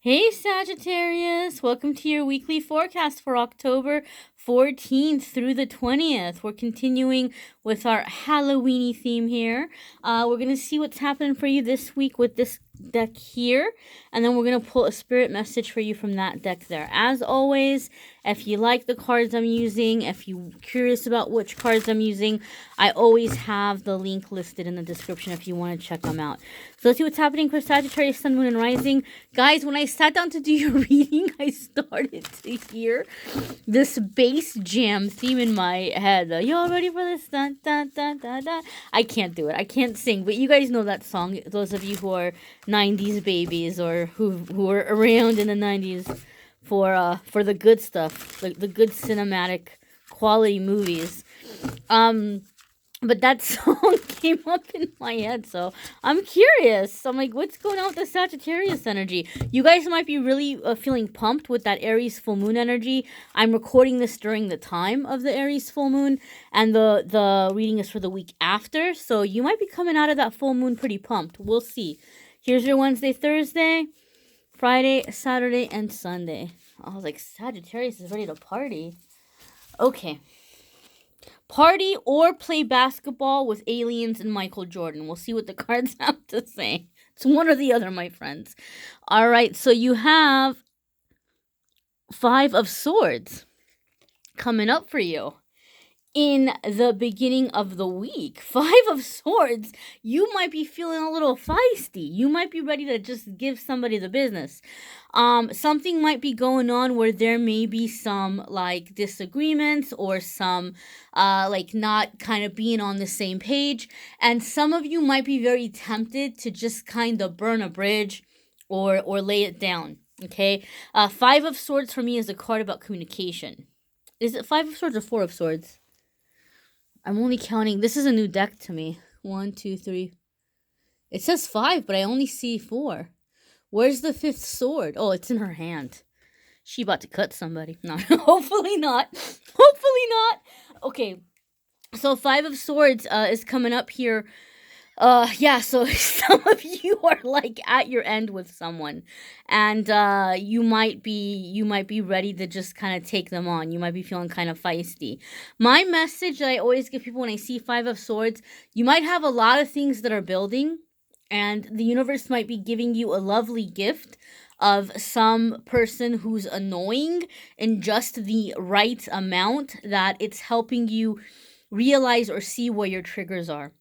Hey Sagittarius, welcome to your weekly forecast for October 14th through the 20th. We're continuing with our Halloweeny theme here. We're going to see what's happening for you this week with this deck here, and then we're going to pull a spirit message for you from that deck there. As always, if you like the cards I'm using, if you're curious about which cards I'm using, I always have the link listed in the description if you want to check them out. So let's see what's happening for Sagittarius, Sun, Moon, and Rising. Guys, when I sat down to do your reading, I started to hear this bass jam theme in my head. Y'all ready for this? Dun, dun, dun, dun, dun. I can't do it. I can't sing, but you guys know that song. Those of you who are 90s babies or who were around in the 90s for the good stuff, the good cinematic quality movies. But that song came up in my head, so I'm curious. I'm like, what's going on with the Sagittarius energy? You guys might be really feeling pumped with that Aries full moon energy. I'm recording this during the time of the Aries full moon, and the reading is for the week after, so you might be coming out of that full moon pretty pumped. We'll see. Here's your Wednesday, Thursday, Friday, Saturday, and Sunday. I was like, Sagittarius is ready to party. Okay. Party or play basketball with aliens and Michael Jordan. We'll see what the cards have to say. It's one or the other, my friends. All right, so you have 5 of Swords coming up for you in the beginning of the week. 5 of Swords, you might be feeling a little feisty. You might be ready to just give somebody the business. Something might be going on where there may be some like disagreements or some like not kind of being on the same page, and some of you might be very tempted to just kind of burn a bridge or lay it down. Okay, 5 of Swords for me is a card about communication. Is it 5 of Swords or 4 of Swords? I'm only counting. This is a new deck to me. 1, 2, 3. It says 5, but I only see 4. Where's the 5th sword? Oh, it's in her hand. She about to cut somebody. No, hopefully not. Hopefully not. Okay, so 5 of Swords is coming up here. Yeah, so some of you are like at your end with someone, and you might be ready to just kind of take them on. You might be feeling kind of feisty. My message that I always give people when I see 5 of Swords, you might have a lot of things that are building, and the universe might be giving you a lovely gift of some person who's annoying in just the right amount that it's helping you realize or see where your triggers are.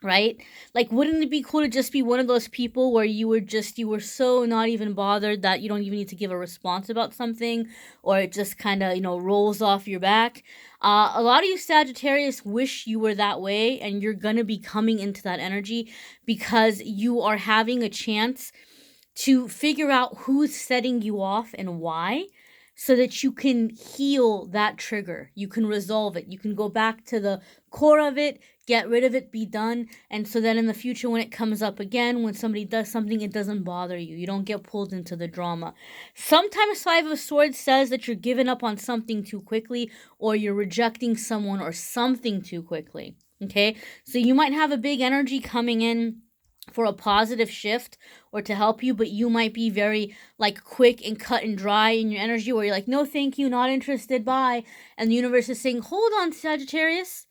Right? Like, wouldn't it be cool to just be one of those people where you were so not even bothered that you don't even need to give a response about something, or it just kind of, rolls off your back? A lot of you Sagittarius wish you were that way, and you're going to be coming into that energy because you are having a chance to figure out who's setting you off and why, so that you can heal that trigger. You can resolve it. You can go back to the core of it, get rid of it, be done. And so that in the future, when it comes up again, when somebody does something, it doesn't bother you. You don't get pulled into the drama. Sometimes 5 of Swords says that you're giving up on something too quickly, or you're rejecting someone or something too quickly. Okay? So you might have a big energy coming in for a positive shift or to help you, but you might be very like quick and cut and dry in your energy where you're like, no thank you, not interested, bye. And the universe is saying, hold on, Sagittarius,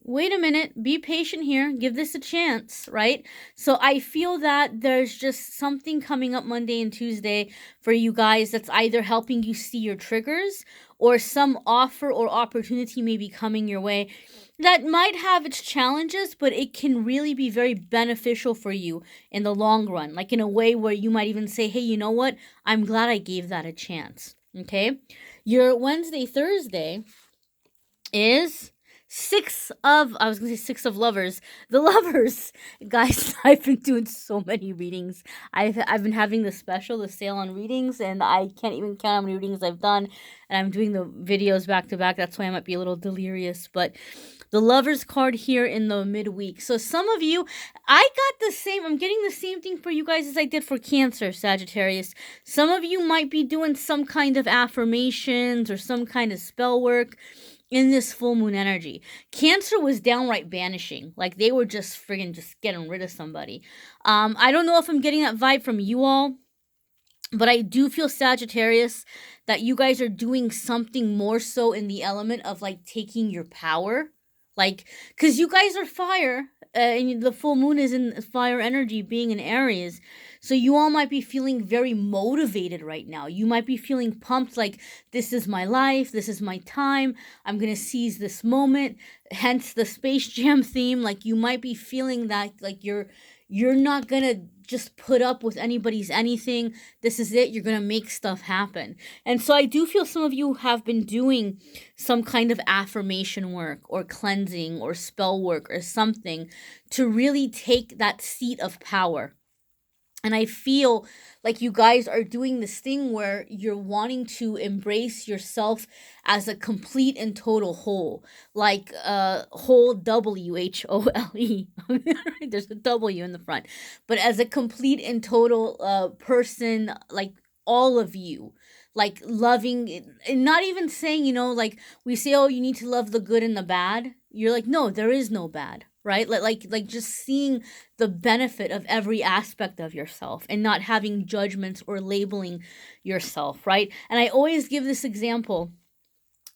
wait a minute, be patient here, give this a chance, right? So I feel that there's just something coming up Monday and Tuesday for you guys that's either helping you see your triggers, or some offer or opportunity may be coming your way that might have its challenges, but it can really be very beneficial for you in the long run. Like in a way where you might even say, hey, you know what? I'm glad I gave that a chance. Okay? Your Wednesday, Thursday is 6 of Lovers. The Lovers. Guys, I've been doing so many readings. I've been having the sale on readings, and I can't even count how many readings I've done, and I'm doing the videos back to back. That's why I might be a little delirious, but the Lovers card here in the midweek. So some of you, I'm getting the same thing for you guys as I did for Cancer, Sagittarius. Some of you might be doing some kind of affirmations or some kind of spell work in this full moon energy. Cancer was downright banishing. Like, they were just friggin' just getting rid of somebody. I don't know if I'm getting that vibe from you all. But I do feel, Sagittarius, that you guys are doing something more so in the element of like taking your power. Like, because you guys are fire, and the full moon is in fire energy, being in Aries. So you all might be feeling very motivated right now. You might be feeling pumped, like, this is my life, this is my time, I'm going to seize this moment. Hence the Space Jam theme. Like, you might be feeling that, like, you're not going to just put up with anybody's anything. This is it. You're going to make stuff happen. And so I do feel some of you have been doing some kind of affirmation work or cleansing or spell work or something to really take that seat of power. And I feel like you guys are doing this thing where you're wanting to embrace yourself as a complete and total whole, like whole, WHOLE. There's a W in the front, but as a complete and total person, like all of you, like loving, and not even saying, like we say, oh, you need to love the good and the bad. You're like, no, there is no bad, right? Like just seeing the benefit of every aspect of yourself and not having judgments or labeling yourself, right? And I always give this example.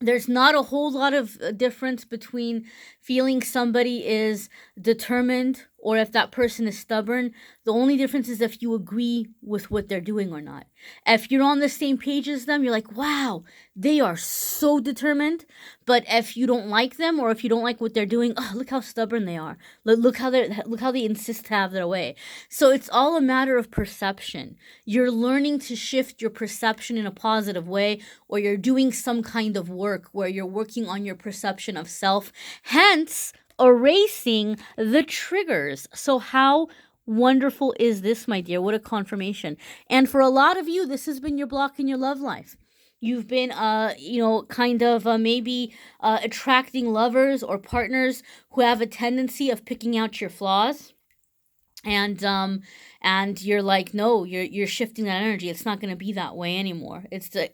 There's not a whole lot of difference between feeling somebody is determined or if that person is stubborn. The only difference is if you agree with what they're doing or not. If you're on the same page as them, you're like, wow, they are so determined. But if you don't like them, or if you don't like what they're doing, oh, look how stubborn they are. Look how they insist to have their way. So it's all a matter of perception. You're learning to shift your perception in a positive way, or you're doing some kind of work where you're working on your perception of self, hence erasing the triggers. So how wonderful is this, my dear? What a confirmation. And for a lot of you, this has been your block in your love life. You've been, maybe attracting lovers or partners who have a tendency of picking out your flaws. And you're like, no, you're shifting that energy. It's not going to be that way anymore.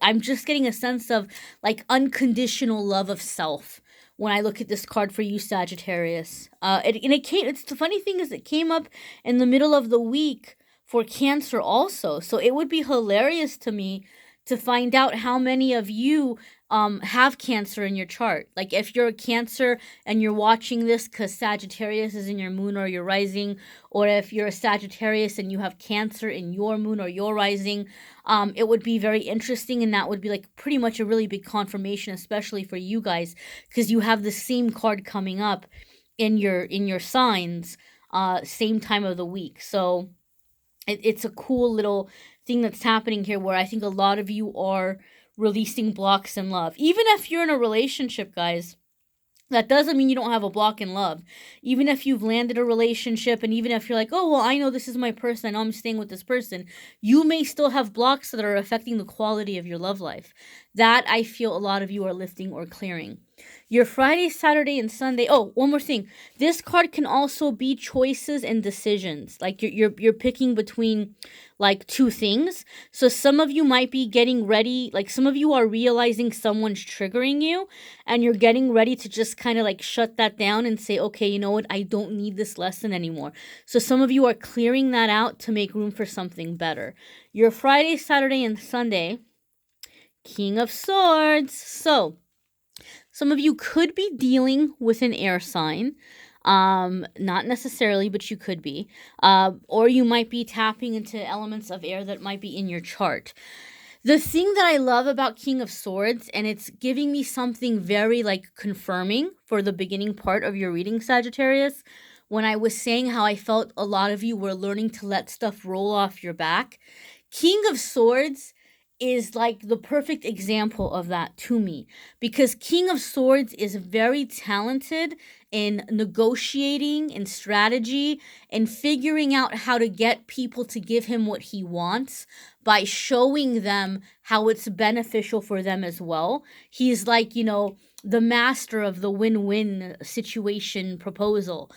I'm just getting a sense of like unconditional love of self when I look at this card for you, Sagittarius. It's the funny thing is it came up in the middle of the week for Cancer also. So it would be hilarious to me to find out how many of you have Cancer in your chart. Like if you're a Cancer and you're watching this because Sagittarius is in your moon or your rising, or if you're a Sagittarius and you have Cancer in your moon or your rising, it would be very interesting, and that would be like pretty much a really big confirmation, especially for you guys, because you have the same card coming up in your signs, same time of the week. So it's a cool little thing that's happening here where I think a lot of you are releasing blocks in love. Even if you're in a relationship, guys, that doesn't mean you don't have a block in love. Even if you've landed a relationship, and even if you're like, oh, well, I know this is my person, I know I'm staying with this person, you may still have blocks that are affecting the quality of your love life. That I feel a lot of you are lifting or clearing. Your Friday, Saturday, and Sunday. Oh, one more thing. This card can also be choices and decisions. Like you're picking between like two things. So some of you might be getting ready. Like some of you are realizing someone's triggering you, and you're getting ready to just kind of like shut that down and say, okay, you know what? I don't need this lesson anymore. So some of you are clearing that out to make room for something better. Your Friday, Saturday, and Sunday. King of Swords. So some of you could be dealing with an air sign. Not necessarily, but you could be. Or you might be tapping into elements of air that might be in your chart. The thing that I love about King of Swords, and it's giving me something very like confirming for the beginning part of your reading, Sagittarius, when I was saying how I felt a lot of you were learning to let stuff roll off your back. King of Swords is like the perfect example of that to me, because King of Swords is very talented in negotiating and strategy and figuring out how to get people to give him what he wants by showing them how it's beneficial for them as well. He's like, the master of the win-win situation proposal.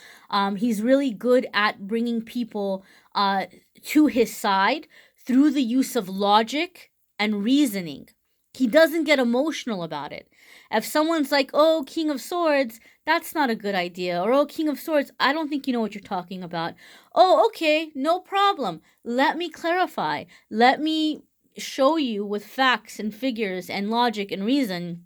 He's really good at bringing people to his side through the use of logic and reasoning. He doesn't get emotional about it. If someone's like, oh, King of Swords, that's not a good idea. Or, oh, King of Swords, I don't think you know what you're talking about. Oh, okay, no problem. Let me clarify. Let me show you with facts and figures and logic and reason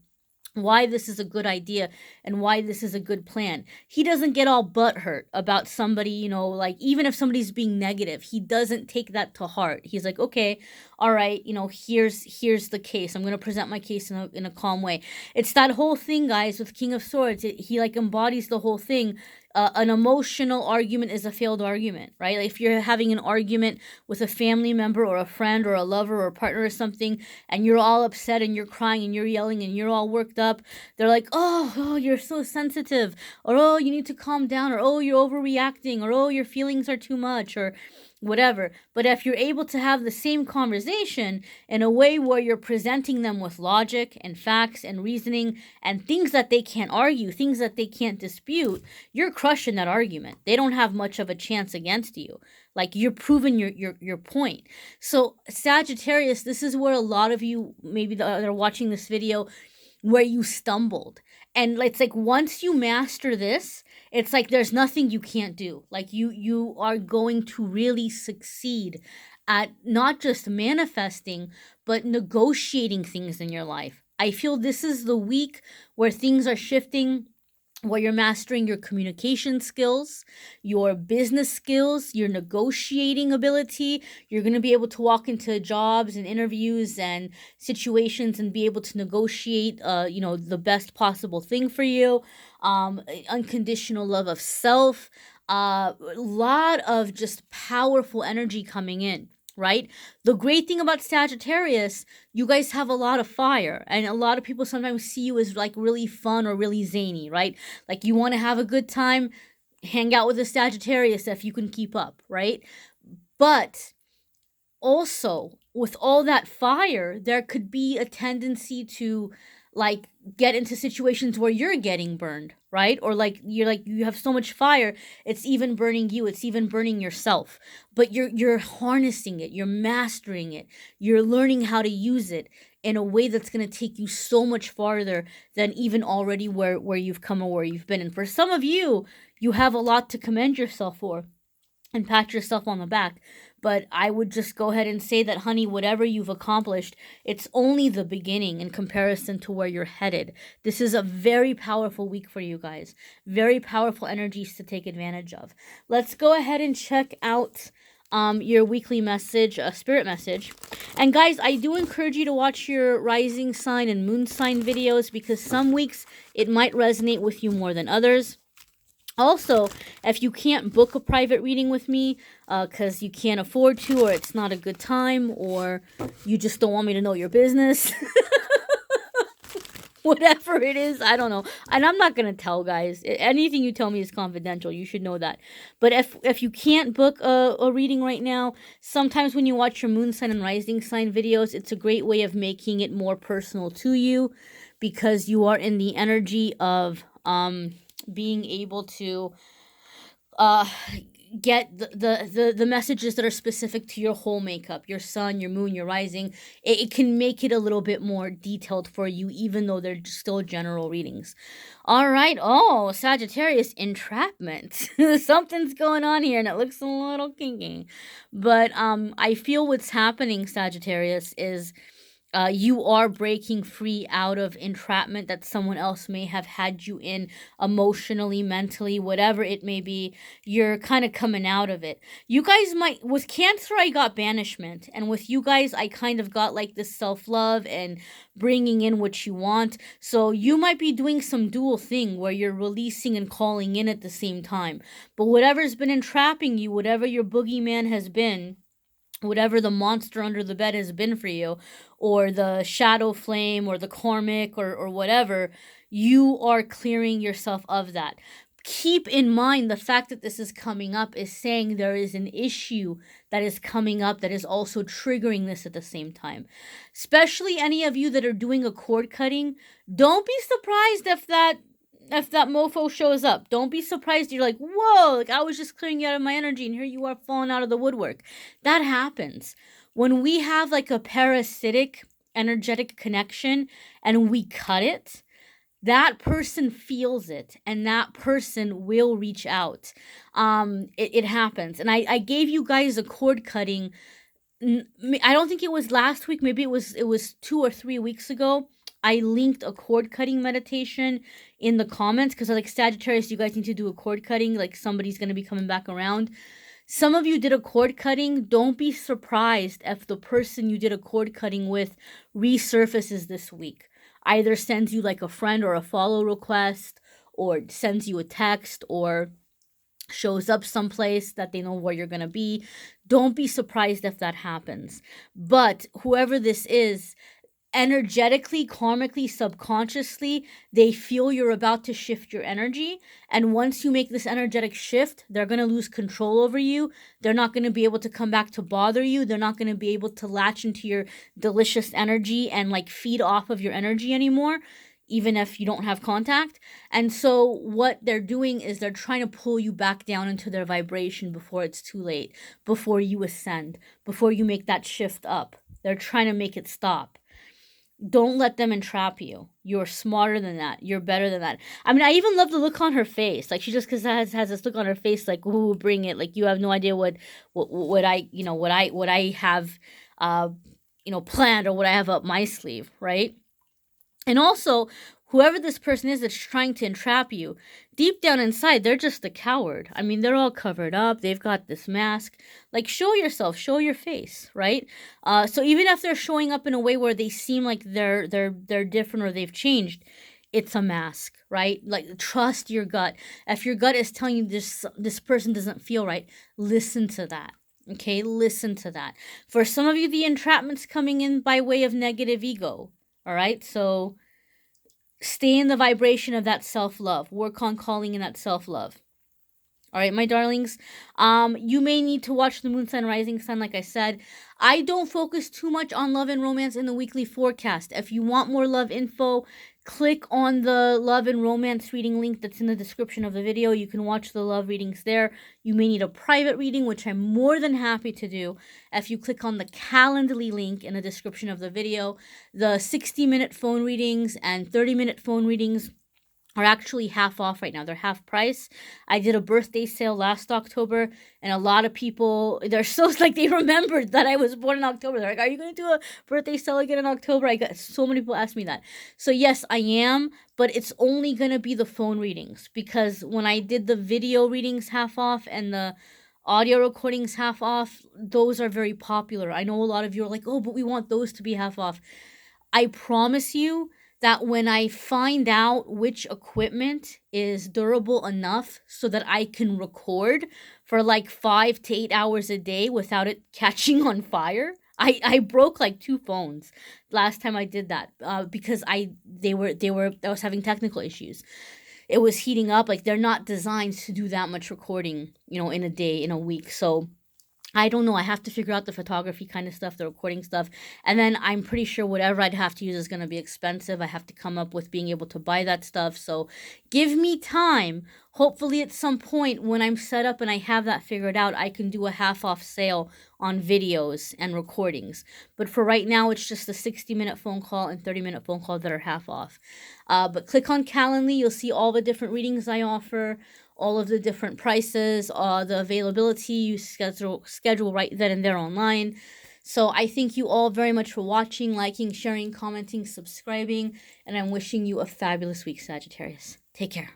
why this is a good idea and why this is a good plan. He doesn't get all butthurt about somebody, you know, like even if somebody's being negative, he doesn't take that to heart. He's like, okay, all right, you know, here's the case. I'm going to present my case in a calm way. It's that whole thing, guys, with King of Swords. He like embodies the whole thing. An emotional argument is a failed argument, right? Like if you're having an argument with a family member or a friend or a lover or a partner or something, and you're all upset and you're crying and you're yelling and you're all worked up, they're like, oh, you're so sensitive, or oh, you need to calm down, or oh, you're overreacting, or oh, your feelings are too much, or whatever. But if you're able to have the same conversation in a way where you're presenting them with logic and facts and reasoning and things that they can't argue, things that they can't dispute, you're crushing that argument. They don't have much of a chance against you. Like you're proving your point. So Sagittarius, this is where a lot of you maybe that are watching this video, where you stumbled. And it's like once you master this, it's like there's nothing you can't do. Like you are going to really succeed at not just manifesting, but negotiating things in your life. I feel this is the week where things are shifting, where you're mastering your communication skills, your business skills, your negotiating ability. You're going to be able to walk into jobs and interviews and situations and be able to negotiate, the best possible thing for you. Unconditional love of self. A lot of just powerful energy coming in. Right? The great thing about Sagittarius, you guys have a lot of fire, and a lot of people sometimes see you as like really fun or really zany, right? Like you want to have a good time, hang out with a Sagittarius if you can keep up, right? But also with all that fire, there could be a tendency to like get into situations where you're getting burned, right? Or like you have so much fire, it's even burning you, it's even burning yourself. But you're harnessing it, you're mastering it, you're learning how to use it in a way that's going to take you so much farther than even already where you've come or where you've been. And for some of you, you have a lot to commend yourself for and pat yourself on the back. But I would just go ahead and say that, honey, whatever you've accomplished, it's only the beginning in comparison to where you're headed. This is a very powerful week for you guys. Very powerful energies to take advantage of. Let's go ahead and check out your weekly message, spirit message. And guys, I do encourage you to watch your rising sign and moon sign videos, because some weeks it might resonate with you more than others. Also, if you can't book a private reading with me because you can't afford to, or it's not a good time, or you just don't want me to know your business, whatever it is, I don't know. And I'm not going to tell, guys. Anything you tell me is confidential. You should know that. But if you can't book a reading right now, sometimes when you watch your moon sign and rising sign videos, it's a great way of making it more personal to you, because you are in the energy of being able to get the messages that are specific to your whole makeup, your sun, your moon, your rising. It can make it a little bit more detailed for you, even though they're still general readings. All right. Oh, Sagittarius, entrapment. Something's going on here, and it looks a little kinky. But I feel what's happening, Sagittarius, is you are breaking free out of entrapment that someone else may have had you in emotionally, mentally, whatever it may be. You're kind of coming out of it. You guys might, with Cancer, I got banishment. And with you guys, I kind of got like this self-love and bringing in what you want. So you might be doing some dual thing where you're releasing and calling in at the same time. But whatever's been entrapping you, whatever your boogeyman has been, whatever the monster under the bed has been for you, or the shadow flame, or the karmic, or whatever, you are clearing yourself of that. Keep in mind the fact that this is coming up is saying there is an issue that is coming up that is also triggering this at the same time. Especially any of you that are doing a cord cutting, don't be surprised if that mofo shows up. Don't be surprised. You're like, whoa, like I was just clearing you out of my energy and here you are falling out of the woodwork. That happens. When we have like a parasitic energetic connection and we cut it, that person feels it and that person will reach out. It happens. And I gave you guys a cord cutting I don't think it was last week. Maybe it was 2 or 3 weeks ago. I linked a cord cutting meditation in the comments because like Sagittarius, you guys need to do a cord cutting. Like somebody's gonna be coming back around. Some of you did a cord cutting. Don't be surprised if the person you did a cord cutting with resurfaces this week. Either sends you like a friend or a follow request, or sends you a text, or shows up someplace that they know where you're going to be. Don't be surprised if that happens. But whoever this is, energetically, karmically, subconsciously, they feel you're about to shift your energy. And once you make this energetic shift, they're going to lose control over you. They're not going to be able to come back to bother you. They're not going to be able to latch into your delicious energy and like feed off of your energy anymore, even if you don't have contact. And so what they're doing is they're trying to pull you back down into their vibration before it's too late, before you ascend, before you make that shift up. They're trying to make it stop. Don't let them entrap you. You're smarter than that. You're better than that. I mean, I even love the look on her face. Like she just has this look on her face, like, ooh, bring it. Like you have no idea what I have, planned or what I have up my sleeve, right? And also, whoever this person is that's trying to entrap you, deep down inside, they're just a coward. I mean, they're all covered up. They've got this mask. Like, show yourself. Show your face, right? So even if they're showing up in a way where they seem like they're different or they've changed, it's a mask, right? Like, trust your gut. If your gut is telling you this person doesn't feel right, listen to that. Okay, listen to that. For some of you, the entrapment's coming in by way of negative ego. All right, so stay in the vibration of that self-love. Work on calling in that self-love. All right, my darlings, you may need to watch the moon sign, rising sign, like I said. I don't focus too much on love and romance in the weekly forecast. If you want more love info, click on the love and romance reading link that's in the description of the video. You can watch the love readings there. You may need a private reading, which I'm more than happy to do. If you click on the Calendly link in the description of the video, the 60-minute phone readings and 30-minute phone readings are actually half off right now. They're half price. I did a birthday sale last October, and a lot of people, they're so like they remembered that I was born in October. They're like, are you going to do a birthday sale again in October? I got so many people ask me that. So yes, I am, but it's only going to be the phone readings, because when I did the video readings half off and the audio recordings half off, those are very popular. I know a lot of you are like, oh, but we want those to be half off. I promise you that when I find out which equipment is durable enough so that I can record for like 5 to 8 hours a day without it catching on fire. I broke like 2 phones last time I did that because I was having technical issues. It was heating up. Like, they're not designed to do that much recording, in a day, in a week. So I don't know. I have to figure out the photography kind of stuff, the recording stuff. And then I'm pretty sure whatever I'd have to use is going to be expensive. I have to come up with being able to buy that stuff. So give me time. Hopefully at some point when I'm set up and I have that figured out, I can do a half off sale on videos and recordings. But for right now, it's just a 60-minute phone call and 30-minute phone call that are half off. But click on Calendly. You'll see all the different readings I offer, all of the different prices, the availability. You schedule right then and there online. So I thank you all very much for watching, liking, sharing, commenting, subscribing, and I'm wishing you a fabulous week, Sagittarius. Take care.